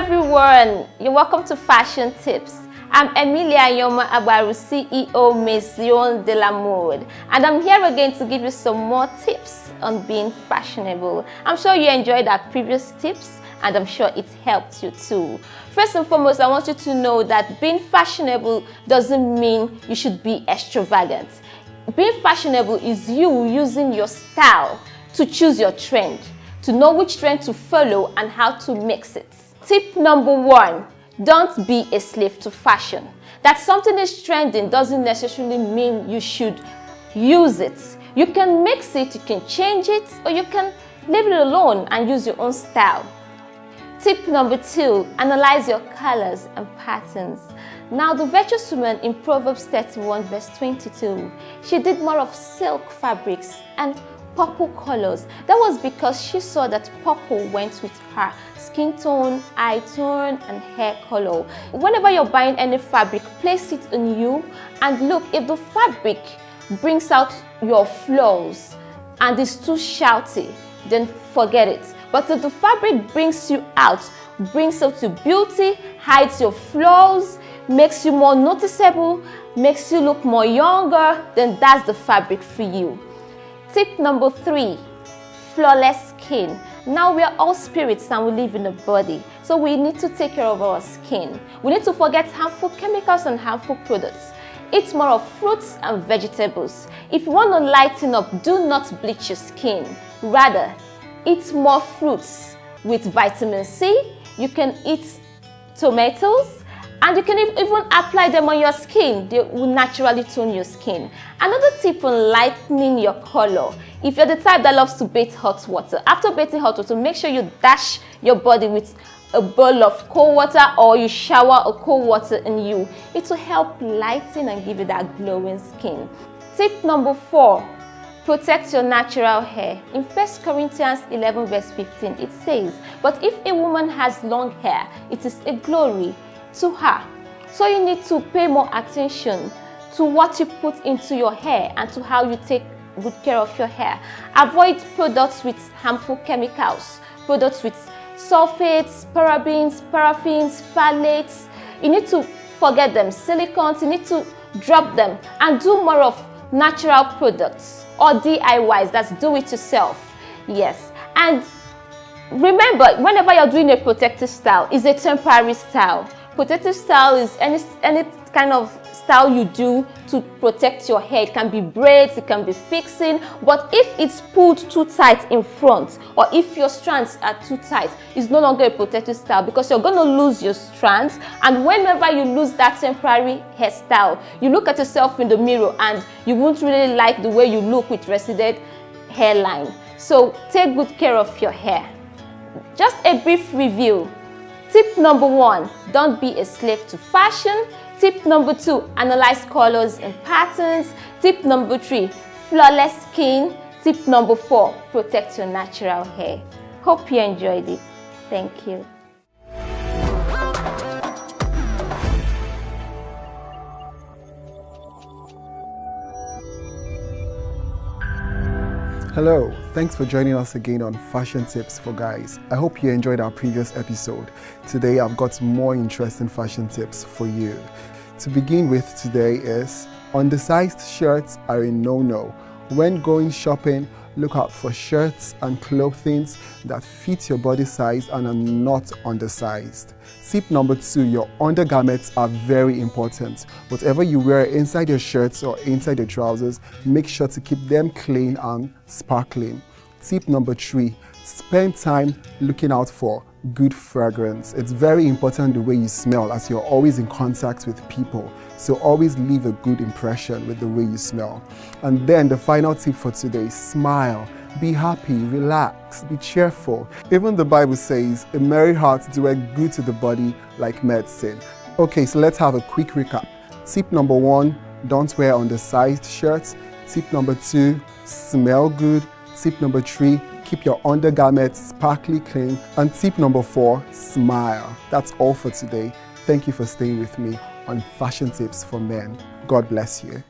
everyone, you're welcome to Fashion Tips. I'm Emilia Nyeoma Agbaru, CEO Maison de la Mode, and I'm here again to give you some more tips on being fashionable. I'm sure you enjoyed our previous tips and I'm sure it helped you too. First and foremost, I want you to know that being fashionable doesn't mean you should be extravagant. Being fashionable is you using your style to choose your trend, to know which trend to follow and how to mix it. Tip number 1, don't be a slave to fashion. That something is trending doesn't necessarily mean you should use it. You can mix it, you can change it, or you can leave it alone and use your own style. Tip number 2, analyze your colors and patterns. Now, the virtuous woman in Proverbs 31 verse 22, she did more of silk fabrics and purple colors. That was because she saw that purple went with her skin tone, eye tone, and hair color. Whenever you're buying any fabric, place it on you and look, if the fabric brings out your flaws and is too shouty, then forget it. But if the fabric brings you out, brings out your beauty, hides your flaws, makes you more noticeable, makes you look more younger, then that's the fabric for you. Tip number 3, flawless skin. Now we are all spirits and we live in a body, so we need to take care of our skin. We need to forget harmful chemicals and harmful products. Eat more of fruits and vegetables. If you want to lighten up, do not bleach your skin. Rather, eat more fruits with vitamin C. You can eat tomatoes, and you can even apply them on your skin. They will naturally tone your skin. Another tip on lightening your color. If you're the type that loves to bathe hot water, after bathing hot water, make sure you dash your body with a bowl of cold water, or you shower a cold water in you. It will help lighten and give you that glowing skin. Tip number 4, protect your natural hair. In 1 Corinthians 11 verse 15, it says, "But if a woman has long hair, it is a glory to her." So you need to pay more attention to what you put into your hair and to how you take good care of your hair. Avoid products with harmful chemicals, products with sulfates, parabens, paraffins, phthalates. You need to forget them. Silicones, you need to drop them and do more of natural products or DIYs, that's do it yourself. Yes, and remember, whenever you're doing a protective style, it's a temporary style. Protective style is any kind of style you do to protect your hair. It can be braids, it can be fixing, but if it's pulled too tight in front, or if your strands are too tight, it's no longer a protective style, because you're going to lose your strands. And whenever you lose that temporary hairstyle, you look at yourself in the mirror and you won't really like the way you look with receded hairline. So take good care of your hair. Just a brief review. Tip number 1, don't be a slave to fashion. Tip number 2, analyze colors and patterns. Tip number 3, flawless skin. Tip number 4, protect your natural hair. Hope you enjoyed it. Thank you. Hello, thanks for joining us again on Fashion Tips for Guys. I hope you enjoyed our previous episode. Today I've got more interesting fashion tips for you. To begin with today is, undersized shirts are a no-no. When going shopping, look out for shirts and clothing that fit your body size and are not undersized. Tip number 2, your undergarments are very important. Whatever you wear inside your shirts or inside your trousers, make sure to keep them clean and sparkling. Tip number 3, spend time looking out for good fragrance. It's very important the way you smell, as you're always in contact with people. So always leave a good impression with the way you smell. And then the final tip for today, smile. Be happy, relax, be cheerful. Even the Bible says, a merry heart doeth good to the body like medicine. Okay, so let's have a quick recap. Tip number 1, don't wear undersized shirts. Tip number 2, smell good. Tip number 3, keep your undergarments sparkly clean. And tip number 4, smile. That's all for today. Thank you for staying with me on Fashion Tips for Men. God bless you.